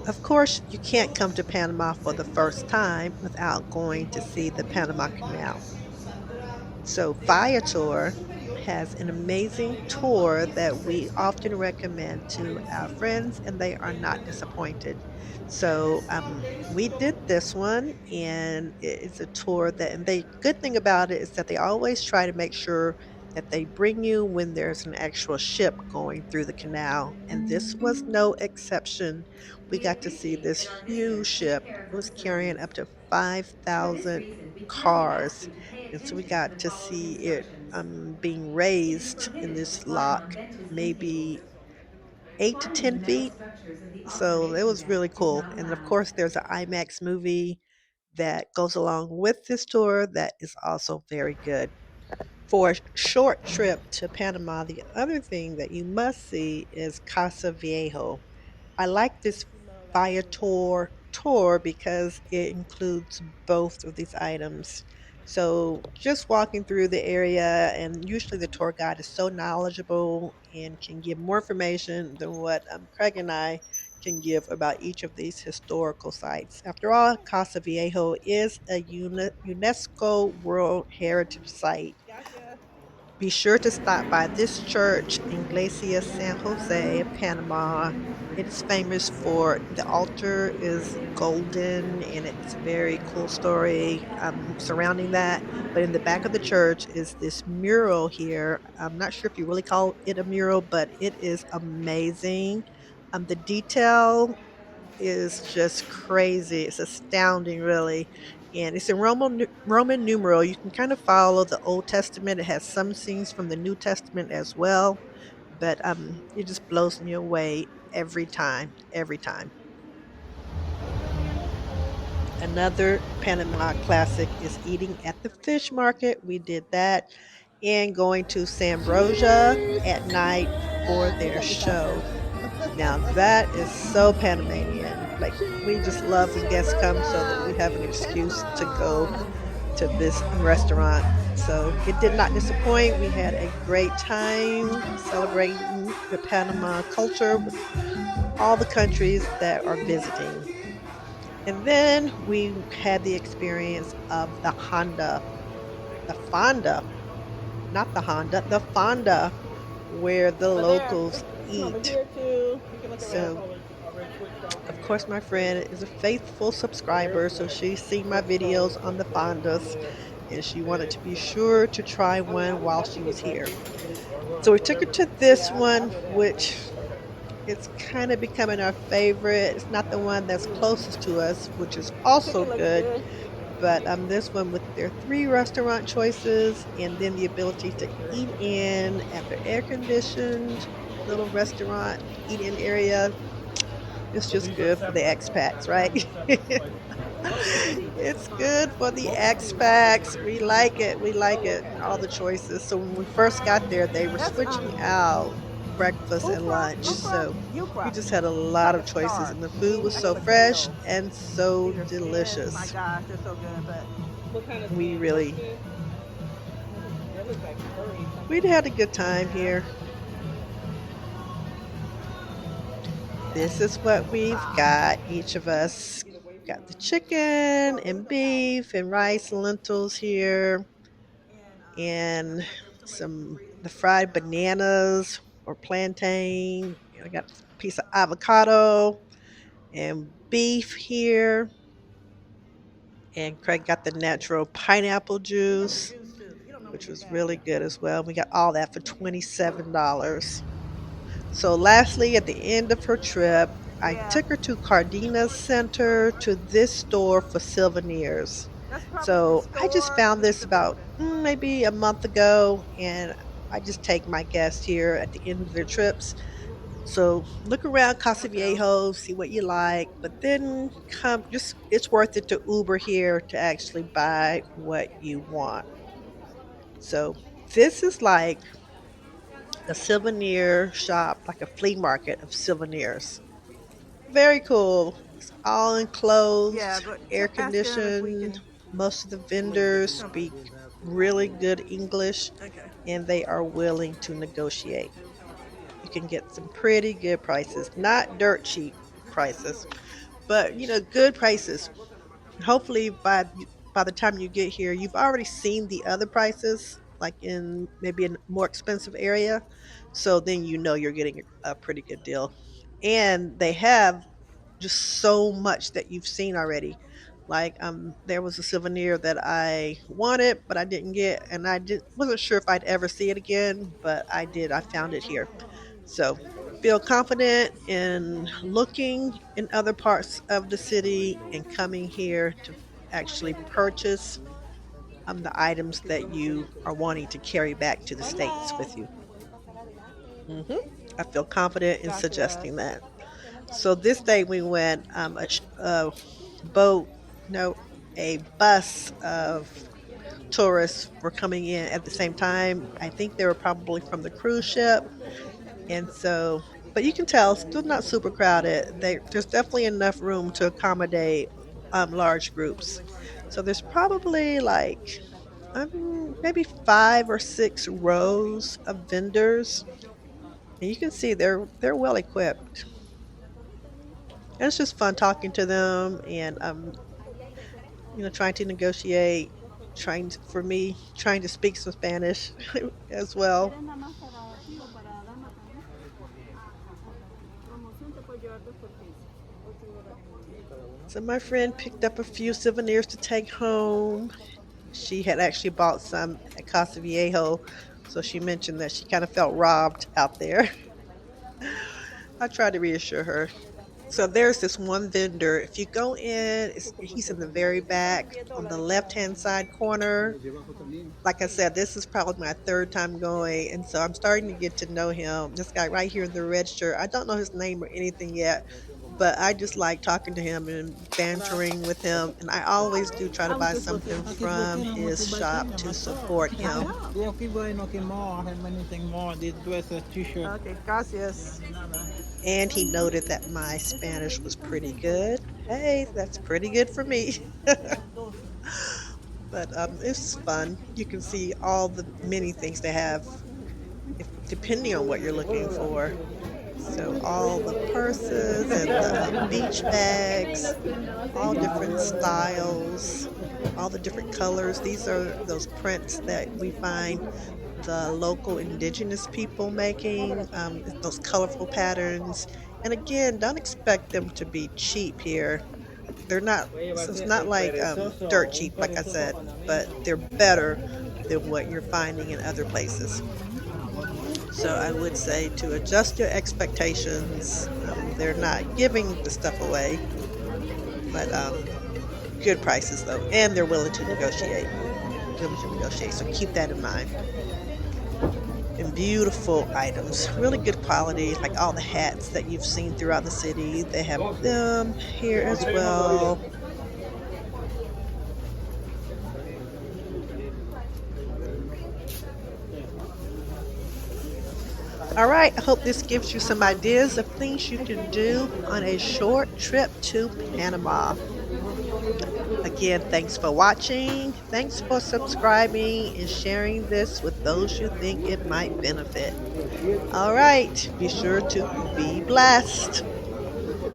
Of course, you can't come to Panama for the first time without going to see the Panama Canal. So, Viator has an amazing tour that we often recommend to our friends, and they are not disappointed. So, we did this one, and it's a tour that, and the good thing about it is that they always try to make sure that they bring you when there's an actual ship going through the canal. And this was no exception. We got to see this huge ship. It was carrying up to 5,000 cars, and so we got to see it being raised in this lock, maybe 8 to 10 feet. So it was really cool. And of course, there's an IMAX movie that goes along with this tour that is also very good. For a short trip to Panama, the other thing that you must see is Casa Viejo. I like this Viator tour because it includes both of these items. So just walking through the area, and usually the tour guide is so knowledgeable and can give more information than what Craig and I can give about each of these historical sites. After all, Casa Viejo is a UNESCO World Heritage Site. Be sure to stop by this church in Iglesia San Jose, Panama. It's famous for the altar is golden, and it's a very cool story surrounding that. But in the back of the church is this mural here. I'm not sure if you really call it a mural, but it is amazing. The detail is just crazy. It's astounding, really. And it's in Roman numeral. You can kind of follow the Old Testament. It has some scenes from the New Testament as well, but it just blows me away every time, every time. Another Panama classic is eating at the fish market. We did that, and going to Sabrosa at night for their show. Now that is so Panamanian. Like, we just love when guests come so that we have an excuse to go to this restaurant. So it did not disappoint. We had a great time celebrating the Panama culture with all the countries that are visiting. And then we had the experience of the Fonda, not the Honda, the Fonda, where the locals eat. So of course, my friend is a faithful subscriber, so she's seen my videos on the fondas, and she wanted to be sure to try one while she was here. So we took her to this one, which is kind of becoming our favorite. It's not the one that's closest to us, which is also good, but this one with their three restaurant choices, and then the ability to eat in at the air conditioned little restaurant eat in area. It's just good for the expats, right? It's good for the expats. We like it. We like it. All the choices. So when we first got there, they were switching out breakfast and lunch. So we just had a lot of choices, and the food was so fresh and so delicious. We really, we'd had a good time here. This is what we've got, each of us. Got the chicken and beef and rice and lentils here, and some the fried bananas or plantain. I got a piece of avocado and beef here. And Craig got the natural pineapple juice, which was really good as well. We got all that for $27. So, lastly, at the end of her trip, I took her to Cardina Center to this store for souvenirs. So, I just found this about maybe a month ago, and I just take my guests here at the end of their trips. So, look around Casa Viejo, see what you like, but then come, just it's worth it to Uber here to actually buy what you want. So, this is like a souvenir shop, like a flea market of souvenirs. Very cool. It's all enclosed, air conditioned. Most of the vendors speak really good English, and they are willing to negotiate. You can get some pretty good prices, not dirt cheap prices, but good prices. Hopefully by the time you get here, you've already seen the other prices, like in maybe a more expensive area. So then you're getting a pretty good deal. And they have just so much that you've seen already. Like there was a souvenir that I wanted but I didn't get, and wasn't sure if I'd ever see it again, but I did. I found it here. So feel confident in looking in other parts of the city and coming here to actually purchase the items that you are wanting to carry back to the States with you. hmm I feel confident in suggesting that. So this day we went a boat, no, a bus of tourists were coming in at the same time. I think they were probably from the cruise ship. And so, but you can tell, still not super crowded. There's definitely enough room to accommodate large groups. So there's probably like maybe 5 or 6 rows of vendors, and you can see they're well equipped. And it's just fun talking to them and trying to negotiate, for me trying to speak some Spanish as well. So my friend picked up a few souvenirs to take home. She had actually bought some at Casa Viejo, so she mentioned that she kind of felt robbed out there. I tried to reassure her. So there's this one vendor. If you go in, he's in the very back on the left-hand side corner. Like I said, this is probably my third time going, and so I'm starting to get to know him. This guy right here in the red shirt. I don't know his name or anything yet, but I just like talking to him and bantering with him. And I always do try to buy something from his shop to support him. Okay, gracias. And he noted that my Spanish was pretty good. Hey, that's pretty good for me. But it's fun. You can see all the many things they have, depending on what you're looking for. So all the purses and the beach bags, all different styles, all the different colors. These are those prints that we find the local indigenous people making, those colorful patterns. And again, don't expect them to be cheap here. They're not, so it's not like dirt cheap, like I said, but they're better than what you're finding in other places. So I would say to adjust your expectations. They're not giving the stuff away, but good prices though, and they're willing to negotiate. So keep that in mind. And beautiful items, really good quality, like all the hats that you've seen throughout the city. They have them here as well. All right, I hope this gives you some ideas of things you can do on a short trip to Panama. Again, thanks for watching. Thanks for subscribing and sharing this with those you think it might benefit. All right, be sure to be blessed.